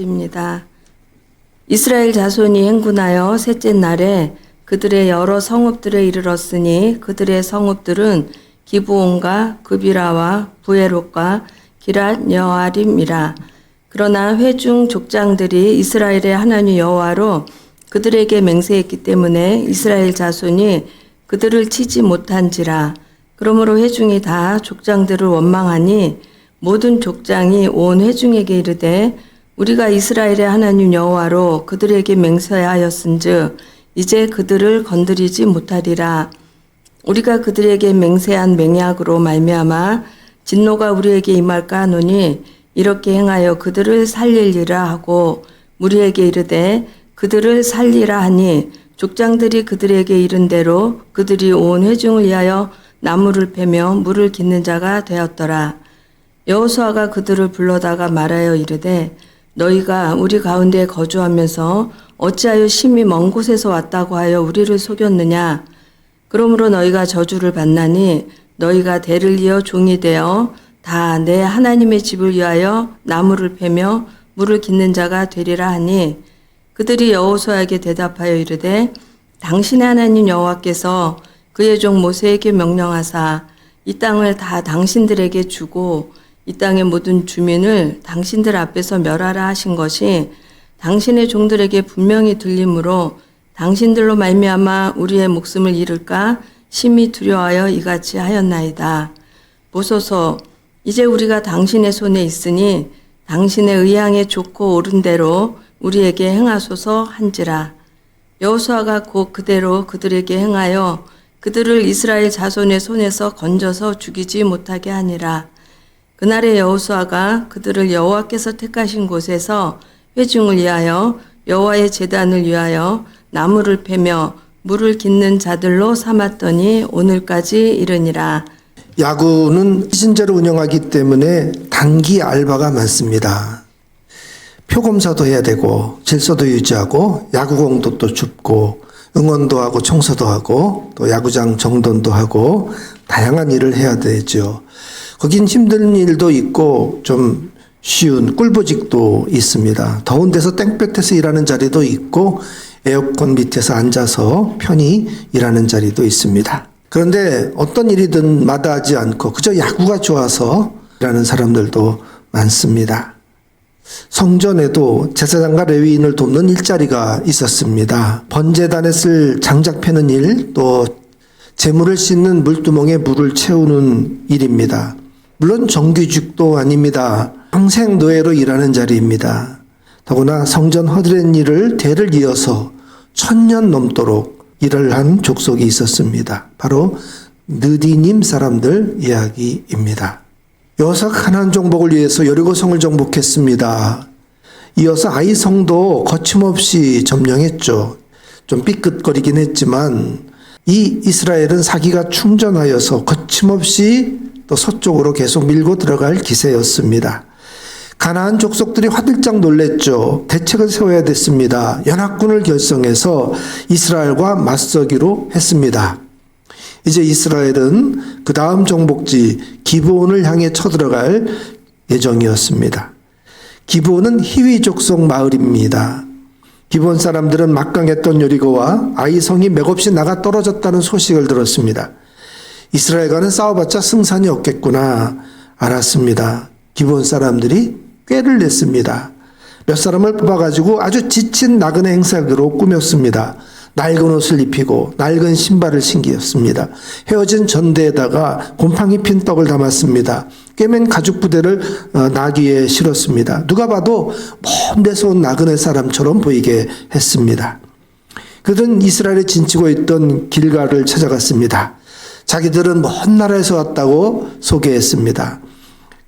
입니다. 이스라엘 자손이 행군하여 셋째 날에 그들의 여러 성읍들에 이르렀으니 그들의 성읍들은 기브온과 그비라와 부에롯과 기랏 여아림이라. 그러나 회중 족장들이 이스라엘의 하나님 여호와로 그들에게 맹세했기 때문에 이스라엘 자손이 그들을 치지 못한지라. 그러므로 회중이 다 족장들을 원망하니 모든 족장이 온 회중에게 이르되 우리가 이스라엘의 하나님 여호와로 그들에게 맹세하였은즉 이제 그들을 건드리지 못하리라. 우리가 그들에게 맹세한 맹약으로 말미암아 진노가 우리에게 임할까 하노니 이렇게 행하여 그들을 살리리라 하고 무리에게 이르되 그들을 살리라 하니 족장들이 그들에게 이른 대로 그들이 온 회중을 위하여 나무를 패며 물을 깃는 자가 되었더라. 여호수아가 그들을 불러다가 말하여 이르되 너희가 우리 가운데 거주하면서 어찌하여 심히 먼 곳에서 왔다고 하여 우리를 속였느냐. 그러므로 너희가 저주를 받나니 너희가 대를 이어 종이 되어 다 내 하나님의 집을 위하여 나무를 패며 물을 깃는 자가 되리라 하니 그들이 여호수아에게 대답하여 이르되 당신의 하나님 여호와께서 그의 종 모세에게 명령하사 이 땅을 다 당신들에게 주고 이 땅의 모든 주민을 당신들 앞에서 멸하라 하신 것이 당신의 종들에게 분명히 들리므로 당신들로 말미암아 우리의 목숨을 잃을까 심히 두려워하여 이같이 하였나이다. 보소서, 이제 우리가 당신의 손에 있으니 당신의 의향에 좋고 옳은 대로 우리에게 행하소서 한지라. 여호수아가 곧 그대로 그들에게 행하여 그들을 이스라엘 자손의 손에서 건져서 죽이지 못하게 하니라. 그날에 여호수아가 그들을 여호와께서 택하신 곳에서 회중을 위하여 여호와의 제단을 위하여 나무를 패며 물을 깃는 자들로 삼았더니 오늘까지 이르니라. 야구는 시즌제로 운영하기 때문에 단기 알바가 많습니다. 표검사도 해야 되고 질서도 유지하고 야구공도 또 줍고 응원도 하고 청소도 하고 또 야구장 정돈도 하고 다양한 일을 해야 되죠. 거긴 힘든 일도 있고 좀 쉬운 꿀보직도 있습니다. 더운 데서 땡볕에서 일하는 자리도 있고 에어컨 밑에서 앉아서 편히 일하는 자리도 있습니다. 그런데 어떤 일이든 마다하지 않고 그저 야구가 좋아서 일하는 사람들도 많습니다. 성전에도 제사장과 레위인을 돕는 일자리가 있었습니다. 번제단에 쓸 장작 패는 일, 또 재물을 씻는 물두멍에 물을 채우는 일입니다. 물론 정규직도 아닙니다. 평생 노예로 일하는 자리입니다. 더구나 성전 허드렛 일을 대를 이어서 1000년 넘도록 일을 한 족속이 있었습니다. 바로 느디님 사람들 이야기입니다. 여호수아가 가나안 정복을 위해서 여리고성을 정복했습니다. 이어서 아이성도 거침없이 점령했죠. 좀 삐끗거리긴 했지만 이 이스라엘은 사기가 충전하여서 거침없이 또 서쪽으로 계속 밀고 들어갈 기세였습니다. 가나안 족속들이 화들짝 놀랬죠. 대책을 세워야 됐습니다. 연합군을 결성해서 이스라엘과 맞서기로 했습니다. 이제 이스라엘은 그 다음 정복지 기브온을 향해 쳐들어갈 예정이었습니다. 기브온은 히위 족속 마을입니다. 기브온 사람들은 막강했던 여리고와 아이성이 맥없이 나가 떨어졌다는 소식을 들었습니다. 이스라엘과는 싸워봤자 승산이 없겠구나 알았습니다. 기브온 사람들이 꾀를 냈습니다. 몇 사람을 뽑아가지고 아주 지친 나그네 행사로 꾸몄습니다. 낡은 옷을 입히고 낡은 신발을 신기었습니다. 헤어진 전대에다가 곰팡이 핀 떡을 담았습니다. 꿰맨 가죽 부대를 나귀에 실었습니다. 누가 봐도 먼 데서 온 나그네 사람처럼 보이게 했습니다. 그들은 이스라엘에 진치고 있던 길갈을 찾아갔습니다. 자기들은 먼 나라에서 왔다고 소개했습니다.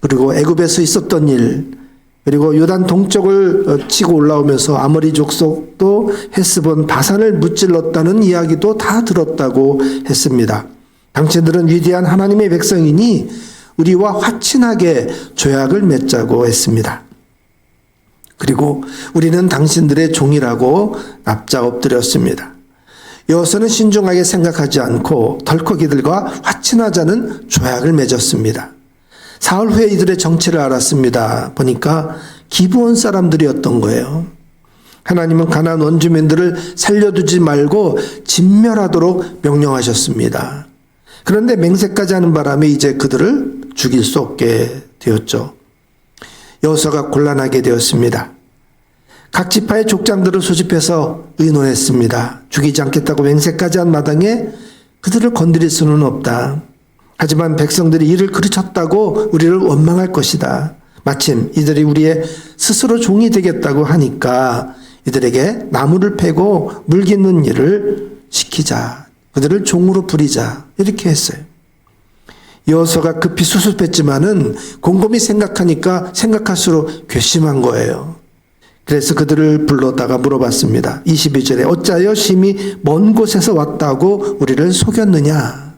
그리고 애굽에서 있었던 일, 그리고 요단 동쪽을 치고 올라오면서 아모리 족속도 헤스본 바산을 무찔렀다는 이야기도 다 들었다고 했습니다. 당신들은 위대한 하나님의 백성이니 우리와 화친하게 조약을 맺자고 했습니다. 그리고 우리는 당신들의 종이라고 납작 엎드렸습니다. 여호수아는 신중하게 생각하지 않고 덜컥 이들과 화친하자는 조약을 맺었습니다. 사흘 후에 이들의 정체를 알았습니다. 보니까 기브온 사람들이었던 거예요. 하나님은 가나안 원주민들을 살려두지 말고 진멸하도록 명령하셨습니다. 그런데 맹세까지 하는 바람에 이제 그들을 죽일 수 없게 되었죠. 여호수아가 곤란하게 되었습니다. 각 지파의 족장들을 소집해서 의논했습니다. 죽이지 않겠다고 맹세까지 한 마당에 그들을 건드릴 수는 없다. 하지만 백성들이 이를 그르쳤다고 우리를 원망할 것이다. 마침 이들이 우리의 스스로 종이 되겠다고 하니까 이들에게 나무를 패고 물 깃는 일을 시키자. 그들을 종으로 부리자. 이렇게 했어요. 여호수아가 급히 수습했지만은 곰곰이 생각하니까 생각할수록 괘씸한 거예요. 그래서 그들을 불러다가 물어봤습니다. 22절에 어찌하여 심히 먼 곳에서 왔다고 우리를 속였느냐.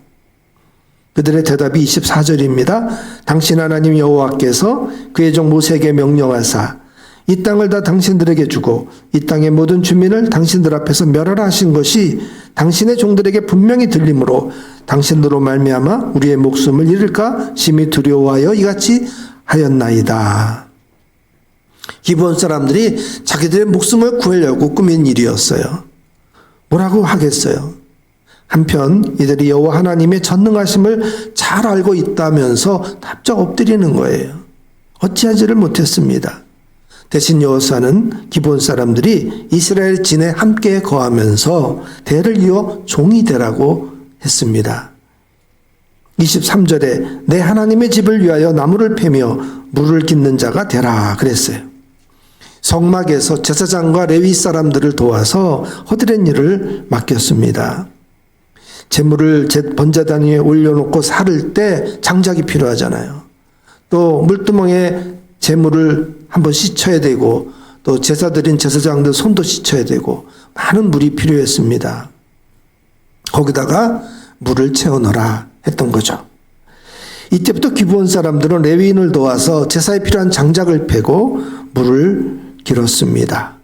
그들의 대답이 24절입니다. 당신 하나님 여호와께서 그의 종 모세에게 명령하사 이 땅을 다 당신들에게 주고 이 땅의 모든 주민을 당신들 앞에서 멸하라 하신 것이 당신의 종들에게 분명히 들리므로 당신들로 말미암아 우리의 목숨을 잃을까 심히 두려워하여 이같이 하였나이다. 기브온 사람들이 자기들의 목숨을 구하려고 꾸민 일이었어요. 뭐라고 하겠어요? 한편 이들이 여호와 하나님의 전능하심을 잘 알고 있다면서 답장 엎드리는 거예요. 어찌하지를 못했습니다. 대신 여호수아는 기브온 사람들이 이스라엘 진에 함께 거하면서 대를 이어 종이 되라고 했습니다. 23절에 내 하나님의 집을 위하여 나무를 패며 물을 깃는 자가 되라 그랬어요. 성막에서 제사장과 레위 사람들을 도와서 허드렛 일을 맡겼습니다. 제물을 번제단 위에 올려놓고 사를 때 장작이 필요하잖아요. 또 물두멍에 제물을 한번 씻어야 되고 또 제사 드린 제사장들 손도 씻어야 되고 많은 물이 필요했습니다. 거기다가 물을 채워 넣어라 했던 거죠. 이때부터 기브온 사람들은 레위인을 도와서 제사에 필요한 장작을 패고 물을 길었습니다.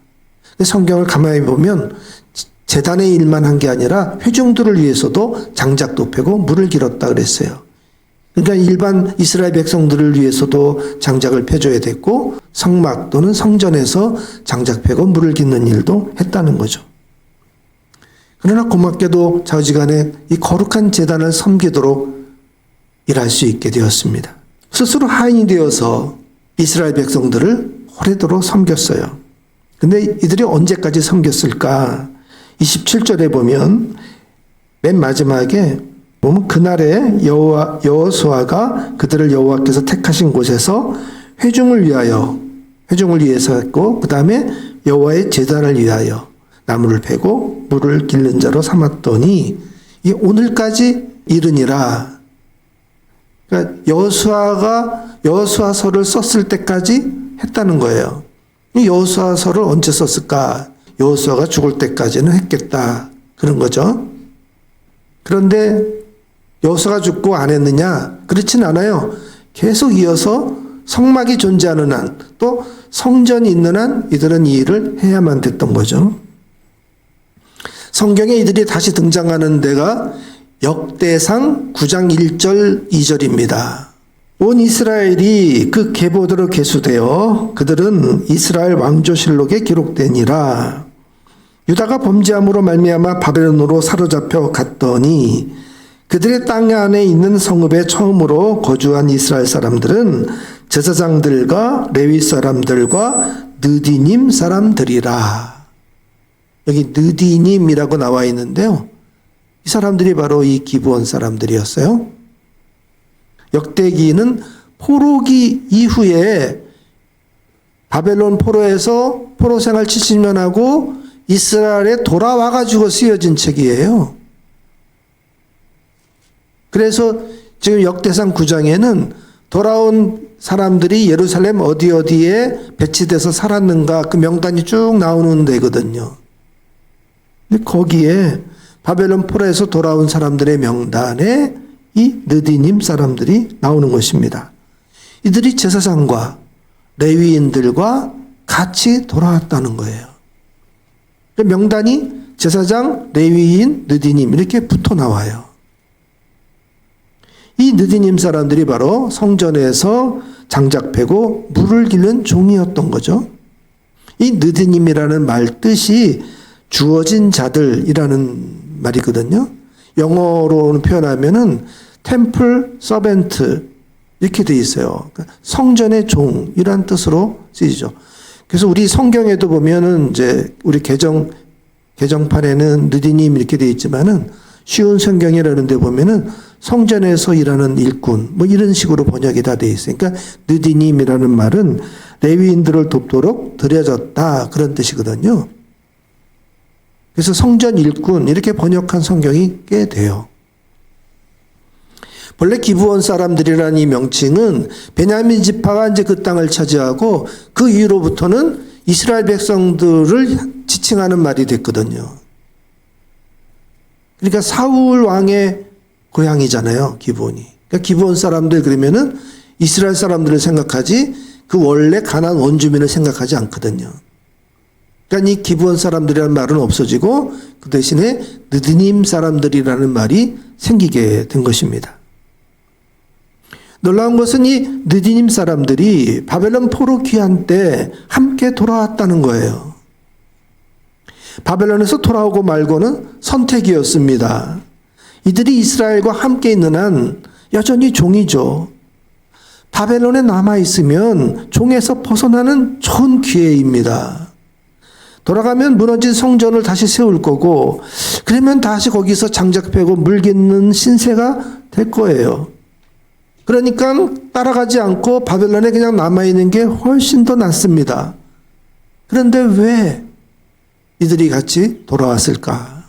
성경을 가만히 보면 제단의 일만 한 게 아니라 회중들을 위해서도 장작도 패고 물을 길었다 그랬어요. 그러니까 일반 이스라엘 백성들을 위해서도 장작을 패줘야 됐고 성막 또는 성전에서 장작 패고 물을 깃는 일도 했다는 거죠. 그러나 고맙게도 좌우지간에 이 거룩한 제단을 섬기도록 일할 수 있게 되었습니다. 스스로 하인이 되어서 이스라엘 백성들을 오래도록 섬겼어요. 근데 이들이 언제까지 섬겼을까? 27절에 보면 맨 마지막에 보면 그날에 여호수아가 그들을 여호와께서 택하신 곳에서 회중을 위해서 했고 그 다음에 여호와의 제단을 위하여 나무를 패고 물을 길는 자로 삼았더니 이 오늘까지 이르니라. 그러니까 여호수아서를 썼을 때까지 했다는 거예요. 이 여호수아서를 언제 썼을까? 여호수아가 죽을 때까지는 했겠다. 그런 거죠. 그런데 여호수아가 죽고 안 했느냐? 그렇진 않아요. 계속 이어서 성막이 존재하는 한, 또 성전이 있는 한 이들은 이 일을 해야만 됐던 거죠. 성경에 이들이 다시 등장하는 데가 역대상 9장 1절 2절입니다. 온 이스라엘이 그 계보대로 계수되어 그들은 이스라엘 왕조실록에 기록되니라. 유다가 범죄함으로 말미암아 바벨론으로 사로잡혀 갔더니 그들의 땅 안에 있는 성읍에 처음으로 거주한 이스라엘 사람들은 제사장들과 레위 사람들과 느디님 사람들이라. 여기 느디님이라고 나와 있는데요. 이 사람들이 바로 이 기브온 사람들이었어요. 역대기는 포로기 이후에 바벨론 포로에서 포로 생활 70년 하고 이스라엘에 돌아와가지고 쓰여진 책이에요. 그래서 지금 역대상 9장에는 돌아온 사람들이 예루살렘 어디에 배치돼서 살았는가 그 명단이 쭉 나오는 데거든요. 근데 거기에 바벨론 포로에서 돌아온 사람들의 명단에 이 느디님 사람들이 나오는 것입니다. 이들이 제사장과 레위인들과 같이 돌아왔다는 거예요. 명단이 제사장, 레위인, 느디님 이렇게 붙어 나와요. 이 느디님 사람들이 바로 성전에서 장작 패고 물을 기른 종이었던 거죠. 이 느디님이라는 말 뜻이 주어진 자들이라는 말이거든요. 영어로 표현하면은 템플 서벤트 이렇게 돼 있어요. 그러니까 성전의 종이란 뜻으로 쓰이죠. 그래서 우리 성경에도 보면은 이제 우리 개정판에는 느디님 이렇게 돼 있지만은 쉬운 성경이라는 데 보면은 성전에서 일하는 일꾼 뭐 이런 식으로 번역이 다 돼 있어요. 그러니까 느디님이라는 말은 레위인들을 돕도록 들여졌다 그런 뜻이거든요. 그래서 성전 일꾼 이렇게 번역한 성경이 꽤 돼요. 본래 기브온 사람들이라는 이 명칭은 베냐민 지파가 이제 그 땅을 차지하고 그 이후로부터는 이스라엘 백성들을 지칭하는 말이 됐거든요. 그러니까 사울 왕의 고향이잖아요, 기브온이. 그러니까 기브온 사람들 그러면은 이스라엘 사람들을 생각하지 그 원래 가나안 원주민을 생각하지 않거든요. 그러니까 이 기브온 사람들이라는 말은 없어지고 그 대신에 느디님 사람들이라는 말이 생기게 된 것입니다. 놀라운 것은 이 느디님 사람들이 바벨론 포로 귀환 때 함께 돌아왔다는 거예요. 바벨론에서 돌아오고 말고는 선택이었습니다. 이들이 이스라엘과 함께 있는 한 여전히 종이죠. 바벨론에 남아있으면 종에서 벗어나는 좋은 기회입니다. 돌아가면 무너진 성전을 다시 세울 거고 그러면 다시 거기서 장작 패고 물 깃는 신세가 될 거예요. 그러니까 따라가지 않고 바벨론에 그냥 남아있는 게 훨씬 더 낫습니다. 그런데 왜 이들이 같이 돌아왔을까?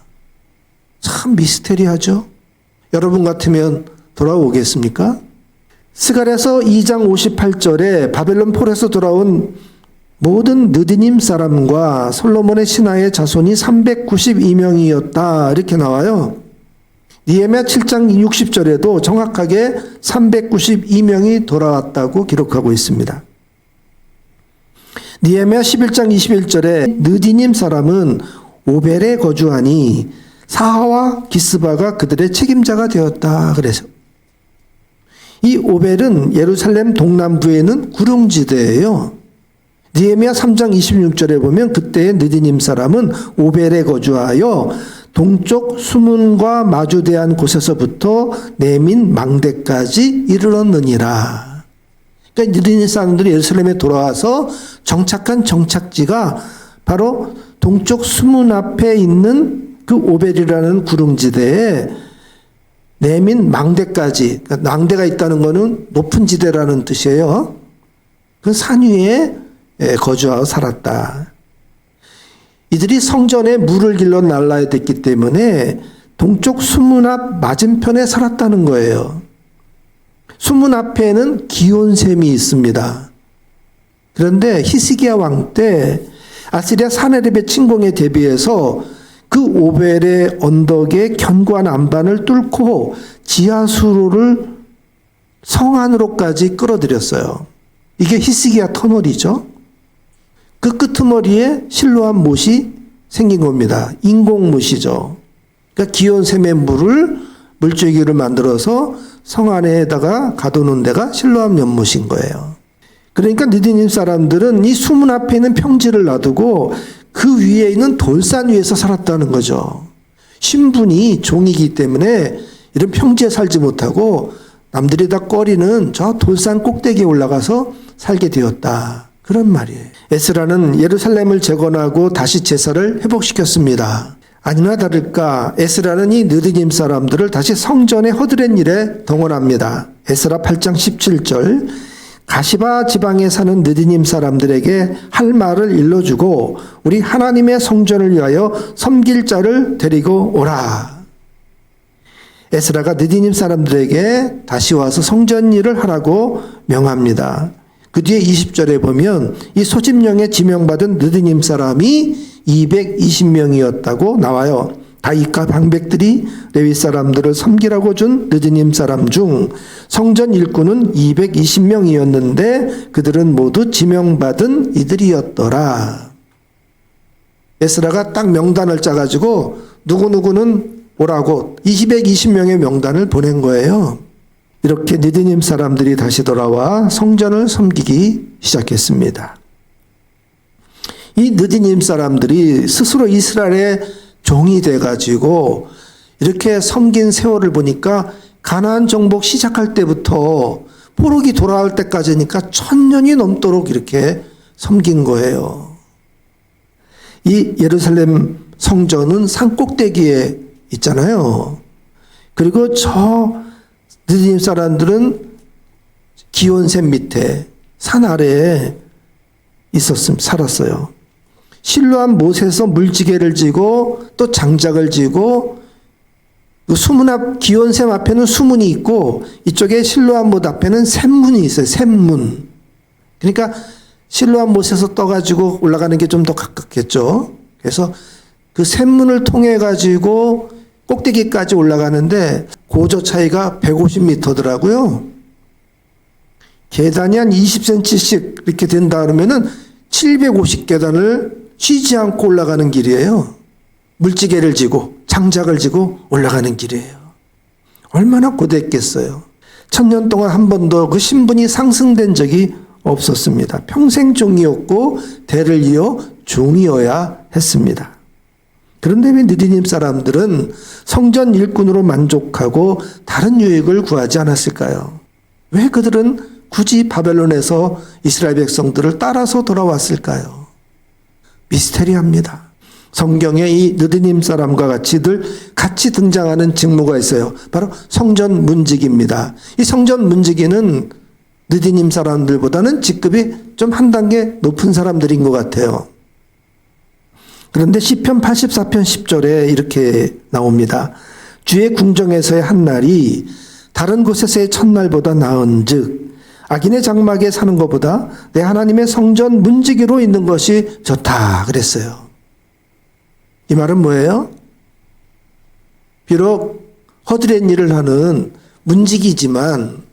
참 미스테리하죠. 여러분 같으면 돌아오겠습니까? 스가랴서 2장 58절에 바벨론 폴에서 돌아온 모든 느디님 사람과 솔로몬의 신하의 자손이 392명이었다 이렇게 나와요. 니에미야 7장 60절에도 정확하게 392명이 돌아왔다고 기록하고 있습니다. 니에미야 11장 21절에 느디님 사람은 오벨에 거주하니 사하와 기스바가 그들의 책임자가 되었다 그래서 이 오벨은 예루살렘 동남부에 있는 구릉지대예요. 니에미야 3장 26절에 보면 그때의 느디님 사람은 오벨에 거주하여 동쪽 수문과 마주대한 곳에서부터 내민 망대까지 이르렀느니라. 그러니까 느디님 사람들이 예루살렘에 돌아와서 정착한 정착지가 바로 동쪽 수문 앞에 있는 그 오벨이라는 구릉지대에 내민 망대까지, 그러니까 망대가 있다는 것은 높은 지대라는 뜻이에요. 그 산 위에 거주하고 살았다. 이들이 성전에 물을 길러 날라야 됐기 때문에 동쪽 수문 앞 맞은편에 살았다는 거예요. 수문 앞에는 기온샘이 있습니다. 그런데 히스기야 왕 때 아시리아 사네립의 침공에 대비해서 그 오벨의 언덕의 견고한 안반을 뚫고 지하수로를 성 안으로까지 끌어들였어요. 이게 히스기야 터널이죠. 그 끄트머리에 실로암 못이 생긴 겁니다. 인공못이죠. 그러니까 기온샘의 물줄기를 만들어서 성 안에다가 가두는 데가 실로암 연못인 거예요. 그러니까 느디님 사람들은 이 수문 앞에 있는 평지를 놔두고 그 위에 있는 돌산 위에서 살았다는 거죠. 신분이 종이기 때문에 이런 평지에 살지 못하고 남들이 다 꺼리는 저 돌산 꼭대기에 올라가서 살게 되었다. 그런 말이에요. 에스라는 예루살렘을 재건하고 다시 제사를 회복시켰습니다. 아니나 다를까 에스라는 이 느디님 사람들을 다시 성전의 허드렛 일에 동원합니다. 에스라 8장 17절 가시바 지방에 사는 느디님 사람들에게 할 말을 일러주고 우리 하나님의 성전을 위하여 섬길 자를 데리고 오라. 에스라가 느디님 사람들에게 다시 와서 성전 일을 하라고 명합니다. 그 뒤에 20절에 보면 이 소집령에 지명받은 느디님 사람이 220명이었다고 나와요. 다윗과 방백들이 레위 사람들을 섬기라고 준 느디님 사람 중 성전 일꾼은 220명이었는데 그들은 모두 지명받은 이들이었더라. 에스라가 딱 명단을 짜가지고 누구누구는 오라고 220명의 명단을 보낸 거예요. 이렇게 느디님 사람들이 다시 돌아와 성전을 섬기기 시작했습니다. 이 느디님 사람들이 스스로 이스라엘의 종이 돼가지고 이렇게 섬긴 세월을 보니까 가나안 정복 시작할 때부터 포로기 돌아올 때까지니까 1000년이 넘도록 이렇게 섬긴 거예요. 이 예루살렘 성전은 산 꼭대기에 있잖아요. 그리고 저 느디님 사람들은 기온샘 밑에 산 아래에 살았어요. 실로암 못에서 물지개를 지고 또 장작을 지고 그 수문 앞 기온샘 앞에는 수문이 있고 이쪽에 실로암 못 앞에는 샘문이 있어요. 샘문. 그러니까 실로암 못에서 떠가지고 올라가는 게 좀 더 가깝겠죠. 그래서 그 샘문을 통해 가지고 꼭대기까지 올라가는데 고저 차이가 150m더라고요. 계단이 한 20cm씩 이렇게 된다 그러면은 750계단을 쉬지 않고 올라가는 길이에요. 물지개를 지고 장작을 지고 올라가는 길이에요. 얼마나 고됐겠어요. 1000년 동안 한 번도 그 신분이 상승된 적이 없었습니다. 평생 종이었고 대를 이어 종이어야 했습니다. 그런데 왜 느디님 사람들은 성전 일꾼으로 만족하고 다른 유익을 구하지 않았을까요? 왜 그들은 굳이 바벨론에서 이스라엘 백성들을 따라서 돌아왔을까요? 미스테리합니다. 성경에 이 느디님 사람과 같이 등장하는 직무가 있어요. 바로 성전 문지기입니다. 이 성전 문지기는 느디님 사람들보다는 직급이 좀 한 단계 높은 사람들인 것 같아요. 그런데 시편 84편 10절에 이렇게 나옵니다. 주의 궁정에서의 한 날이 다른 곳에서의 첫날보다 나은즉 악인의 장막에 사는 것보다 내 하나님의 성전 문지기로 있는 것이 좋다 그랬어요. 이 말은 뭐예요? 비록 허드렛 일을 하는 문지기지만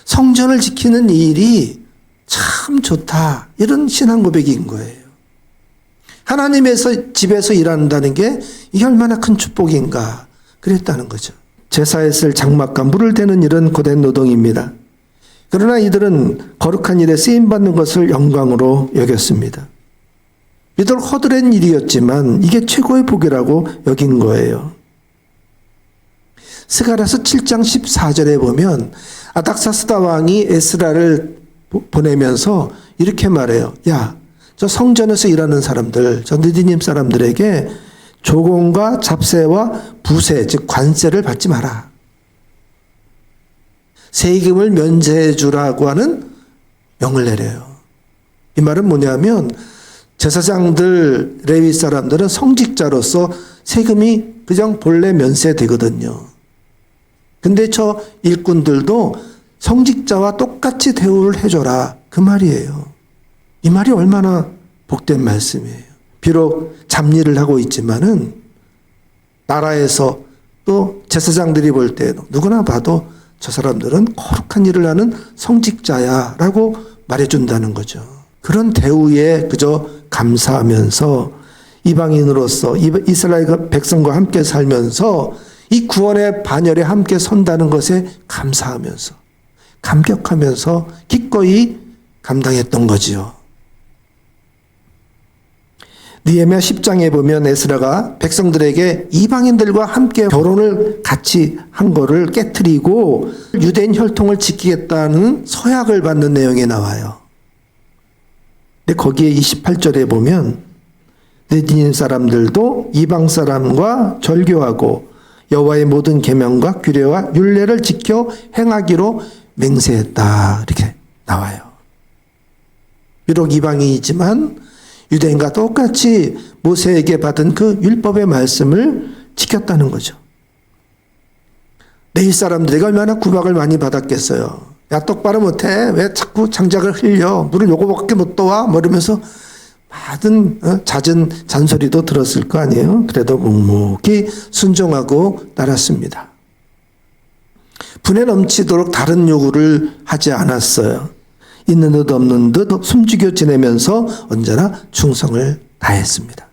성전을 지키는 일이 참 좋다. 이런 신앙 고백인 거예요. 하나님의 집에서 일한다는 게 이게 얼마나 큰 축복인가 그랬다는 거죠. 제사에 쓸 장막과 물을 대는 일은 고된 노동입니다. 그러나 이들은 거룩한 일에 쓰임받는 것을 영광으로 여겼습니다. 비록 허드렛 일이었지만 이게 최고의 복이라고 여긴 거예요. 스가랴서 7장 14절에 보면 아닥사스다 왕이 에스라를 보내면서 이렇게 말해요. 야, 저 성전에서 일하는 사람들, 저 느디님 사람들에게 조공과 잡세와 부세, 즉 관세를 받지 마라. 세금을 면제해 주라고 하는 명을 내려요. 이 말은 뭐냐면 제사장들, 레위 사람들은 성직자로서 세금이 그냥 본래 면세되거든요. 근데 저 일꾼들도 성직자와 똑같이 대우를 해줘라. 그 말이에요. 이 말이 얼마나 복된 말씀이에요. 비록 잡일을 하고 있지만은 나라에서 또 제사장들이 볼 때 누구나 봐도 저 사람들은 거룩한 일을 하는 성직자야라고 말해준다는 거죠. 그런 대우에 그저 감사하면서 이방인으로서 이스라엘 백성과 함께 살면서 이 구원의 반열에 함께 선다는 것에 감사하면서 감격하면서 기꺼이 감당했던 거지요. 느헤미야 10장에 보면 에스라가 백성들에게 이방인들과 함께 결혼을 같이 한 거를 깨트리고 유대인 혈통을 지키겠다는 서약을 받는 내용이 나와요. 근데 거기에 28절에 보면 느디님 사람들도 이방 사람과 절교하고 여호와의 모든 계명과 규례와 율례를 지켜 행하기로 맹세했다. 이렇게 나와요. 비록 이방인이지만 유대인과 똑같이 모세에게 받은 그 율법의 말씀을 지켰다는 거죠. 레위 사람들에게 얼마나 구박을 많이 받았겠어요. 야, 똑바로 못해. 왜 자꾸 장작을 흘려. 너를 요거밖에 못 도와. 뭐 이러면서 많은 잦은 잔소리도 들었을 거 아니에요. 그래도 묵묵히 순종하고 따랐습니다. 분에 넘치도록 다른 요구를 하지 않았어요. 있는 듯 없는 듯 숨죽여 지내면서 언제나 충성을 다했습니다.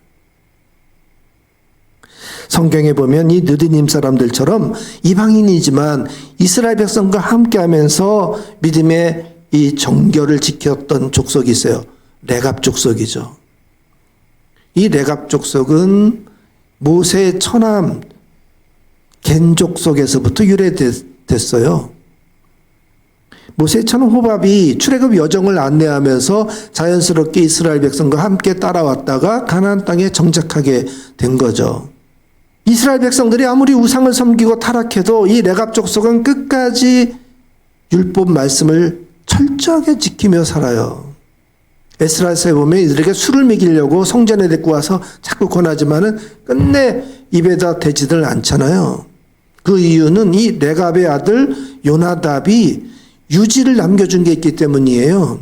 성경에 보면 이 느디님 사람들처럼 이방인이지만 이스라엘 백성과 함께하면서 믿음의 이 정결을 지켰던 족속이 있어요. 레갑 족속이죠. 이 레갑 족속은 모세의 처남 겐 족속에서부터 유래됐어요. 모세의 처남 호밥이 출애굽 여정을 안내하면서 자연스럽게 이스라엘 백성과 함께 따라왔다가 가나안 땅에 정착하게 된 거죠. 이스라엘 백성들이 아무리 우상을 섬기고 타락해도 이 레갑 족속은 끝까지 율법 말씀을 철저하게 지키며 살아요. 에스라서에 보면 이들에게 술을 먹이려고 성전에 데리고 와서 자꾸 권하지만은 끝내 입에다 대지들 않잖아요. 그 이유는 이 레갑의 아들 요나답이 유지를 남겨준 게 있기 때문이에요.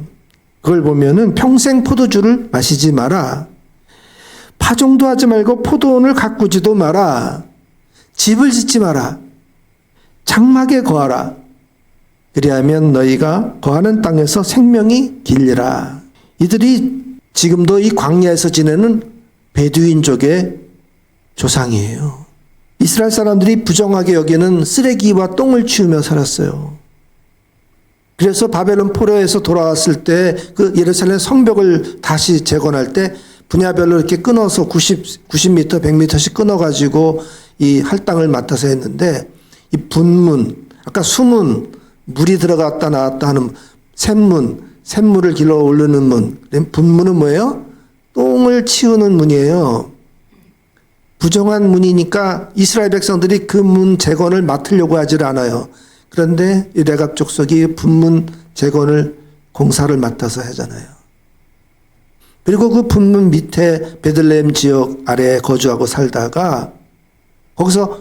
그걸 보면은 평생 포도주를 마시지 마라. 파종도 하지 말고 포도원을 가꾸지도 마라. 집을 짓지 마라. 장막에 거하라. 그리하면 너희가 거하는 땅에서 생명이 길리라. 이들이 지금도 이 광야에서 지내는 베두인족의 조상이에요. 이스라엘 사람들이 부정하게 여기는 쓰레기와 똥을 치우며 살았어요. 그래서 바벨론 포로에서 돌아왔을 때 그 예루살렘 성벽을 다시 재건할 때 분야별로 이렇게 끊어서 90m, 100m씩 끊어가지고 이 할당을 맡아서 했는데 이 분문, 아까 수문, 물이 들어갔다 나왔다 하는 샘물을 길러 오르는 문. 분문은 뭐예요? 똥을 치우는 문이에요. 부정한 문이니까 이스라엘 백성들이 그 문 재건을 맡으려고 하질 않아요. 그런데 이 레갑 족속이 분문 재건을 공사를 맡아서 하잖아요. 그리고 그 분문 밑에 베들레헴 지역 아래에 거주하고 살다가 거기서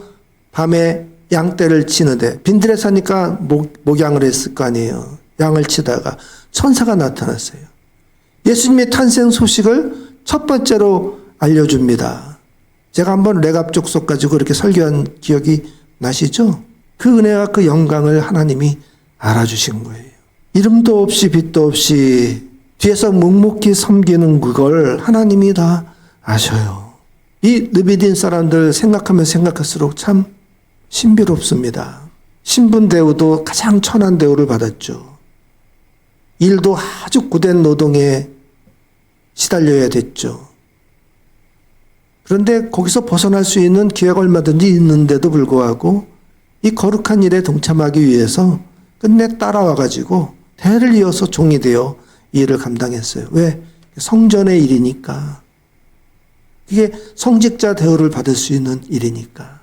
밤에 양떼를 치는데 빈들에 사니까 목양을 했을 거 아니에요. 양을 치다가 천사가 나타났어요. 예수님의 탄생 소식을 첫 번째로 알려줍니다. 제가 한번 레갑 족속 가지고 이렇게 설교한 기억이 나시죠? 그 은혜와 그 영광을 하나님이 알아주신 거예요. 이름도 없이 빛도 없이 뒤에서 묵묵히 섬기는 그걸 하나님이 다 아셔요. 이 느비딘 사람들 생각하면 생각할수록 참 신비롭습니다. 신분 대우도 가장 천한 대우를 받았죠. 일도 아주 고된 노동에 시달려야 됐죠. 그런데 거기서 벗어날 수 있는 기회가 얼마든지 있는데도 불구하고 이 거룩한 일에 동참하기 위해서 끝내 따라와가지고 대를 이어서 종이 되어 이 일을 감당했어요. 왜? 성전의 일이니까. 이게 성직자 대우를 받을 수 있는 일이니까.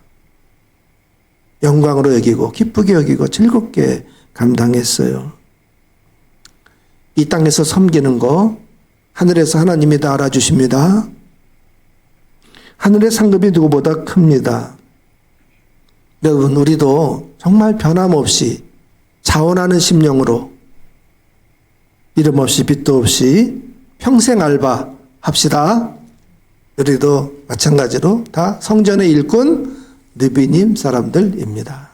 영광으로 여기고 기쁘게 여기고 즐겁게 감당했어요. 이 땅에서 섬기는 거 하늘에서 하나님이 다 알아주십니다. 하늘의 상급이 누구보다 큽니다. 여러분, 우리도 정말 변함없이 자원하는 심령으로 이름 없이 빛도 없이 평생 알바 합시다. 우리도 마찬가지로 다 성전의 일꾼 느비님 사람들입니다.